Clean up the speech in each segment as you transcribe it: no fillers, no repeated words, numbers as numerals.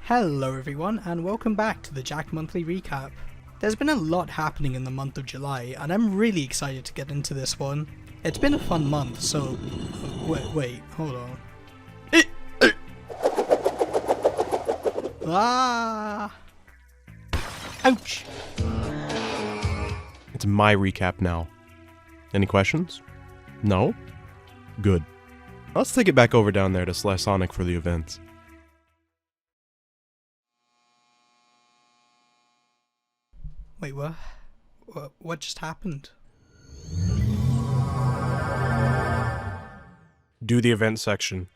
Hello everyone and welcome back to the Jak Monthly Recap. There's been a lot happening in the month of July and I'm really excited to get into this one. It's been a fun month, so... Wait, hold on. Ah! Ouch! It's my recap now. Any questions? No? Good. Let's take it back over down there to Slysonic for the events. Wait, what? What just happened? Do the event section.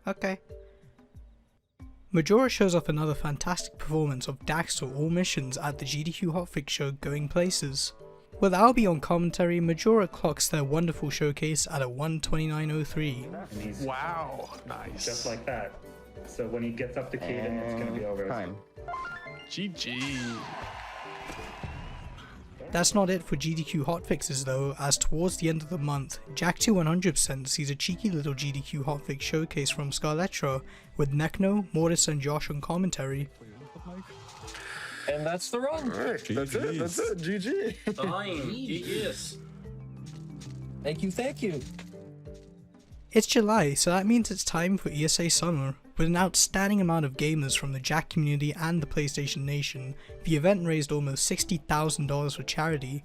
Okay. Majora shows off another fantastic performance of Daxter all missions at the GDQ Hotfix show Going Places. With Albi on commentary, Majora clocks their wonderful showcase at a 1:29.03. Wow, nice. Just like that. So when he gets up to Kaden, it's going to be over. Time. GG. That's not it for GDQ hotfixes though, as towards the end of the month, Jak2 100% sees a cheeky little GDQ hotfix showcase from Scarletra, with Nhekno, Mortis and Josh on commentary. And that's the run. Right, that's it, GG. Fine, yes. Thank you. It's July, so that means it's time for ESA Summer. With an outstanding amount of gamers from the Jak community and the PlayStation Nation, the event raised almost $60,000 for charity.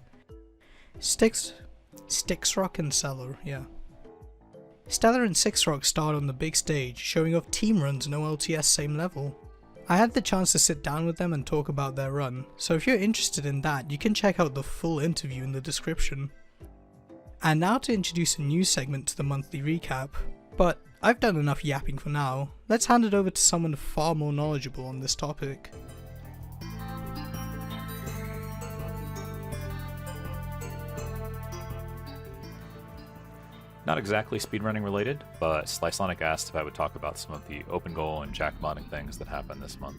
Sticksrock and Stellar, yeah. Stellar and Sixrock starred on the big stage, showing off team runs and OLTS same level. I had the chance to sit down with them and talk about their run, so if you're interested in that, you can check out the full interview in the description. And now to introduce a new segment to the monthly recap, but I've done enough yapping for now. Let's hand it over to someone far more knowledgeable on this topic. Not exactly speedrunning related, but Slysonic asked if I would talk about some of the open goal and Jak modding things that happened this month,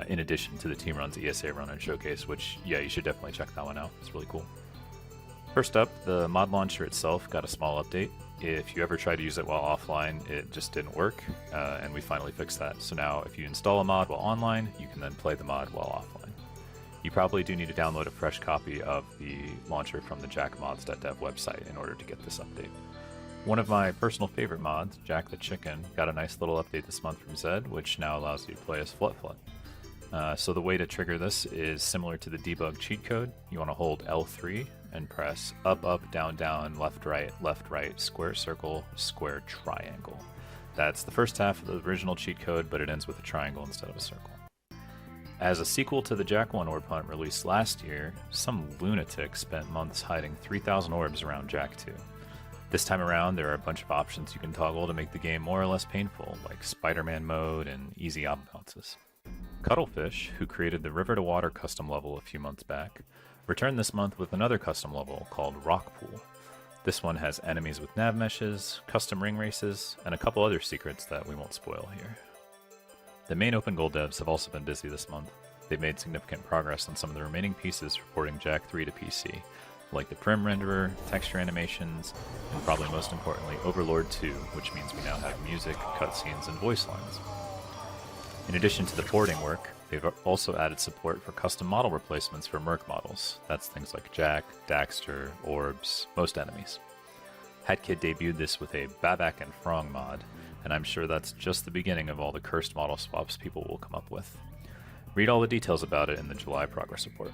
in addition to the Team Runs ESA run and showcase, which, yeah, you should definitely check that one out. It's really cool. First up, the mod launcher itself got a small update. If you ever tried to use it while offline, it just didn't work, and we finally fixed that. So now if you install a mod while online, you can then play the mod while offline. You probably do need to download a fresh copy of the launcher from the jakmods.dev website in order to get this update. One of my personal favorite mods, Jak the Chicken, got a nice little update this month from Zed, which now allows you to play as Flut. So the way to trigger this is similar to the debug cheat code. You want to hold L3 and press up, down, left, right, square circle, square triangle. That's the first half of the original cheat code, but it ends with a triangle instead of a circle. As a sequel to the Jak 1 orb hunt released last year, some lunatic spent months hiding 3,000 orbs around Jak 2. This time around, there are a bunch of options you can toggle to make the game more or less painful, like Spider-Man mode and easy op bounces. Cuttlefish, who created the River to Water custom level a few months back, returned this month with another custom level called Rock Pool. This one has enemies with nav meshes, custom ring races, and a couple other secrets that we won't spoil here. The main open goal devs have also been busy this month. They've made significant progress on some of the remaining pieces for porting Jak 3 to PC, like the Prim renderer, texture animations, and probably most importantly Overlord 2, which means we now have music, cutscenes, and voice lines. In addition to the porting work, they've also added support for custom model replacements for Merc models. That's things like Jak, Daxter, Orbs, most enemies. Hatkid debuted this with a Babak and Frong mod, and I'm sure that's just the beginning of all the cursed model swaps people will come up with. Read all the details about it in the July progress report.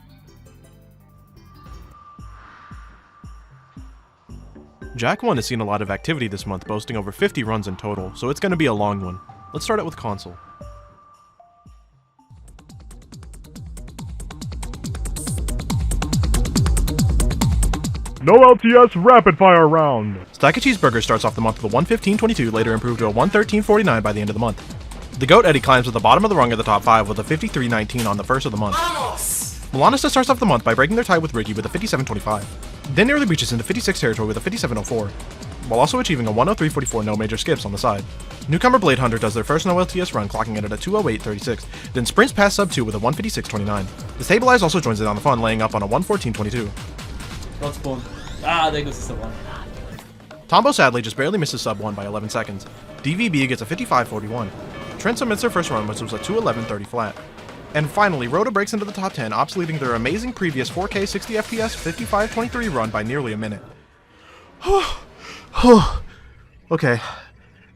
Jak 1 has seen a lot of activity this month, boasting over 50 runs in total, so it's going to be a long one. Let's start out with console. No LTS rapid fire round. StackaCheeseburgers starts off the month with a 1:15.22, later improved to a 1:13.49 by the end of the month. The GOAT Eddy climbs to the bottom of the rung of the top 5 with a 53.19 on the first of the month. Milanista starts off the month by breaking their tie with Ricky with a 57.25. Then nearly reaches into 56 territory with a 57.04, while also achieving a 103.44 no major skips on the side. Newcomer BladeHunter does their first no LTS run, clocking it at a 2:08.36, then sprints past sub 2 with a 1:56.29. Destabilize also joins in on the fun, laying up on a 1:14.22. Not spawn. Ah, there goes the one. Tombo sadly just barely misses sub 1 by 11 seconds. DVB gets a 55.41. Trent submits their first run, which was a 2:11.30 flat. And finally, Roda breaks into the top 10, obsoleting their amazing previous 4K 60 FPS 55.23 run by nearly a minute. Okay.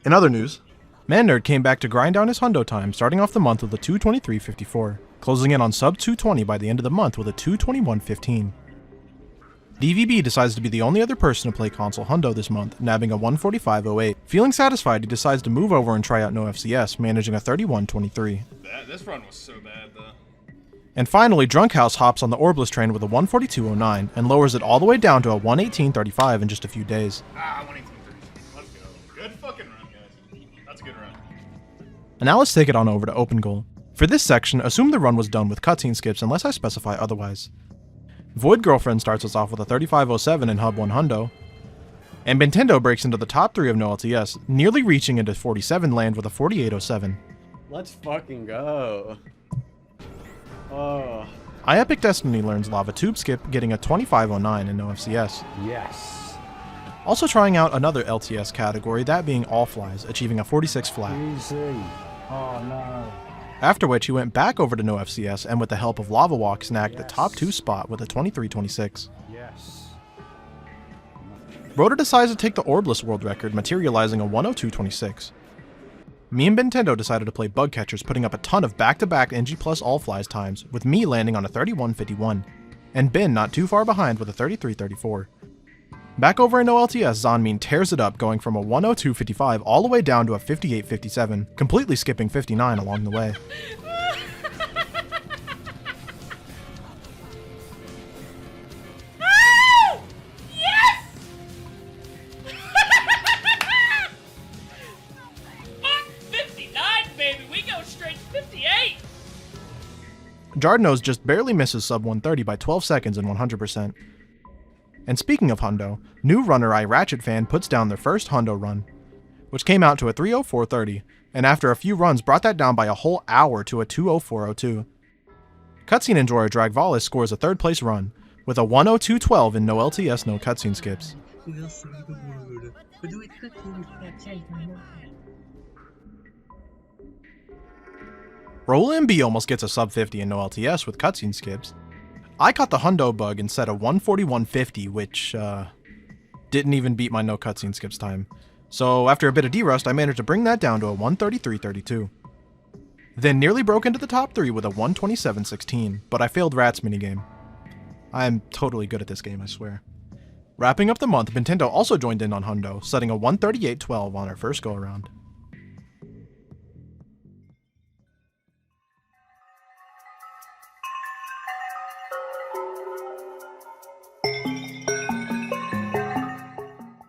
In other news, ManNerd came back to grind down his hundo time, starting off the month with a 2:23.54, closing in on sub 220 by the end of the month with a 2:21.15. DVB decides to be the only other person to play console hundo this month, nabbing a 1:45.08. Feeling satisfied, he decides to move over and try out no FCS, managing a 31.23. This run was so bad, though. And finally, DrunkHouse hops on the Orbless train with a 1:42.09 and lowers it all the way down to a 1:18.35 in just a few days. 1:18.30. Let's go. Good fucking run, guys. That's a good run. And now let's take it on over to Open Goal. For this section, assume the run was done with cutscene skips unless I specify otherwise. VoidGirlfriend starts us off with a 35.07 in Hub 1 hundo, and Bintendo breaks into the top 3 of no LTS, nearly reaching into 47 land with a 48.07. Let's fucking go. Oh. IEpicDestiny learns Lava Tube Skip, getting a 25.09 in no FCS. Yes. Also trying out another LTS category, that being All Flies, achieving a 46 flat. Easy. Oh no. After which he went back over to no FCS and with the help of Lava Walk snagged the top 2 spot with a 23.26. Yes. Roda decides to take the Orbless world record, materializing a 1:02.26. Me and Bintendo decided to play bug catchers, putting up a ton of back-to-back NG plus all flies times, with me landing on a 31.51, and Ben not too far behind with a 33.34. Back over in OLTS, Xonmean tears it up, going from a 1:02.55 all the way down to a 58.57, completely skipping 59 along the way. Jardnose just barely misses sub 130 by 12 seconds and 100%. And speaking of hundo, new runner iRatchetFan puts down their first hundo run, which came out to a 3:04.30, and after a few runs brought that down by a whole hour to a 2:04.02. Cutscene enjoyer Dragvalis scores a 3rd place run, with a 1:02.12 in no LTS no cutscene skips. Rolla and B almost gets a sub 50 in no LTS with cutscene skips. I caught the hundo bug and set a 1:41.50, which didn't even beat my no cutscene skips time. So after a bit of derust, I managed to bring that down to a 1:33.32. Then nearly broke into the top 3 with a 1:27.16, but I failed Rat's minigame. I'm totally good at this game, I swear. Wrapping up the month, Bintendo also joined in on hundo, setting a 1:38.12 on our first go around.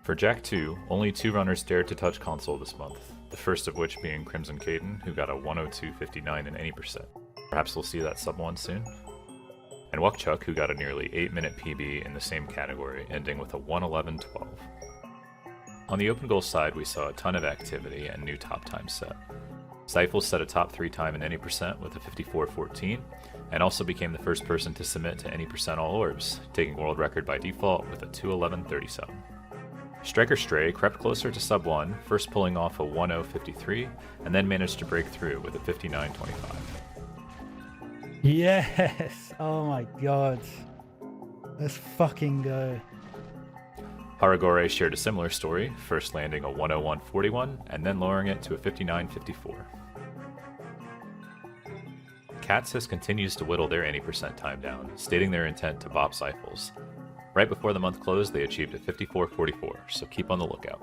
For Jak 2, only 2 runners dared to touch console this month, the first of which being KrimzonKaden, who got a 1:02.59 in any percent. Perhaps we'll see that sub 1 soon. And WukChuck, who got a nearly 8-minute PB in the same category, ending with a 1:11.12. On the open goal side, we saw a ton of activity and new top times set. Xyphles set a top 3 time in any percent with a 54.14, and also became the first person to submit to any percent all orbs, taking world record by default with a 2:11.37. StrikerStrey crept closer to sub 1, first pulling off a 1:0.53, and then managed to break through with a 59.25. Yes! Oh my god. Let's fucking go. Haragore shared a similar story, first landing a 1:01.41, and then lowering it to a 59.54. Katssis continues to whittle their any percent time down, stating their intent to bop Xyphles. Right before the month closed, they achieved a 54.44, so keep on the lookout.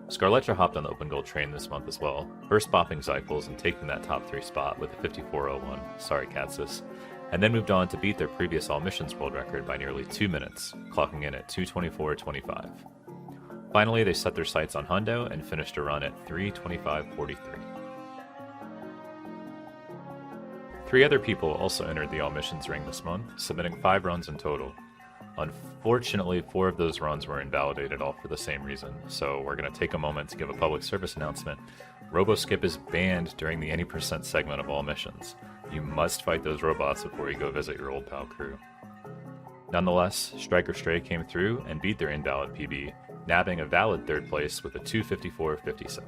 Scarletra hopped on the open goal train this month as well, first bopping Xyphles and taking that top 3 spot with a 54.01, sorry Katssis, and then moved on to beat their previous all missions world record by nearly 2 minutes, clocking in at 2:24.25. Finally, they set their sights on hundo and finished a run at 3:25.43. 3 other people also entered the all missions ring this month, submitting 5 runs in total. Unfortunately, 4 of those runs were invalidated, all for the same reason, so we're going to take a moment to give a public service announcement. RoboSkip is banned during the any percent segment of all missions. You must fight those robots before you go visit your old pal crew. Nonetheless, StrikerStrey came through and beat their invalid PB, nabbing a valid third place with a 2:54.57.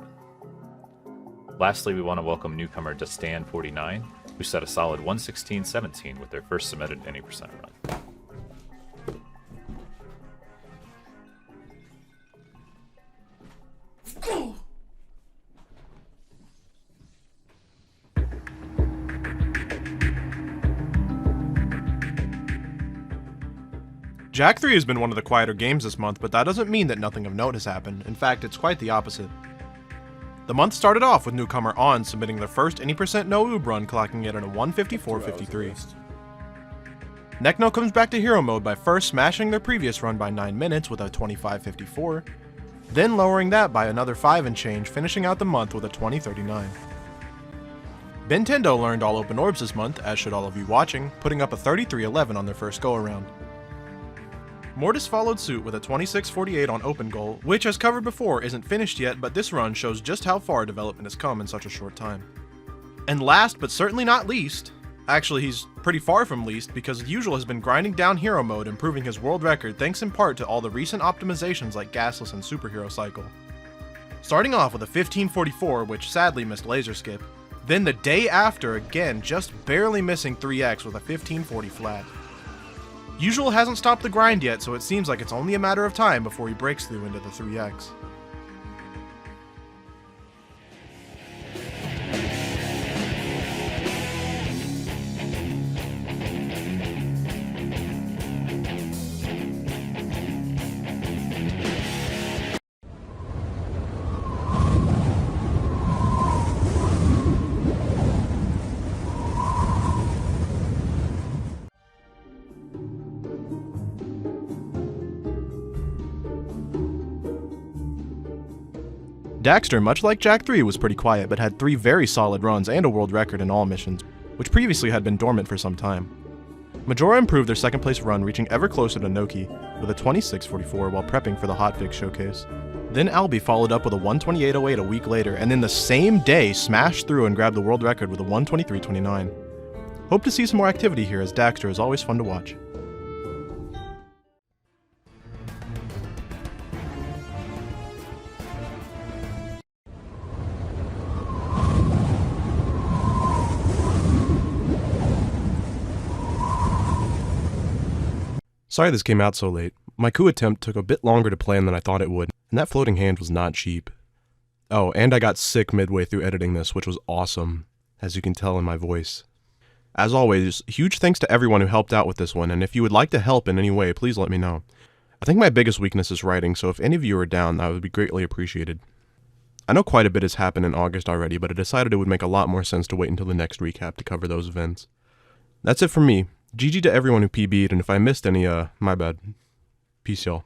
Lastly, we want to welcome newcomer Dastan 49, who set a solid 1:16.17 with their first submitted any percent run. Jak 3 has been one of the quieter games this month, but that doesn't mean that nothing of note has happened. In fact, it's quite the opposite. The month started off with newcomer Auns submitting their first any percent no oob run, clocking it at a 1:54.53. Nhekno comes back to hero mode by first smashing their previous run by 9 minutes with a 25.54, then lowering that by another 5 and change, finishing out the month with a 20.39. Bintendo learned all open orbs this month, as should all of you watching, putting up a 33.11 on their first go-around. Mortis followed suit with a 26.48 on open goal, which as covered before isn't finished yet, but this run shows just how far development has come in such a short time. And last but certainly not least, actually he's pretty far from least because Usual has been grinding down hero mode, improving his world record thanks in part to all the recent optimizations like gasless and superhero cycle. Starting off with a 15.44, which sadly missed laser skip, then the day after again just barely missing 3x with a 15.40 flat. Usual hasn't stopped the grind yet, so it seems like it's only a matter of time before he breaks through into the 3x. Daxter, much like Jak 3, was pretty quiet, but had 3 very solid runs and a world record in all missions, which previously had been dormant for some time. Majora improved their second place run, reaching ever closer to Nhekno with a 26.44 while prepping for the hotfix showcase. Then Albi followed up with a 128.08 a week later, and then the same day smashed through and grabbed the world record with a 123.29. Hope to see some more activity here, as Daxter is always fun to watch. Sorry this came out so late. My coup attempt took a bit longer to plan than I thought it would, and that floating hand was not cheap. Oh, and I got sick midway through editing this, which was awesome, as you can tell in my voice. As always, huge thanks to everyone who helped out with this one, and if you would like to help in any way, please let me know. I think my biggest weakness is writing, so if any of you are down, that would be greatly appreciated. I know quite a bit has happened in August already, but I decided it would make a lot more sense to wait until the next recap to cover those events. That's it from me. GG to everyone who PB'd, and if I missed any, my bad. Peace, y'all.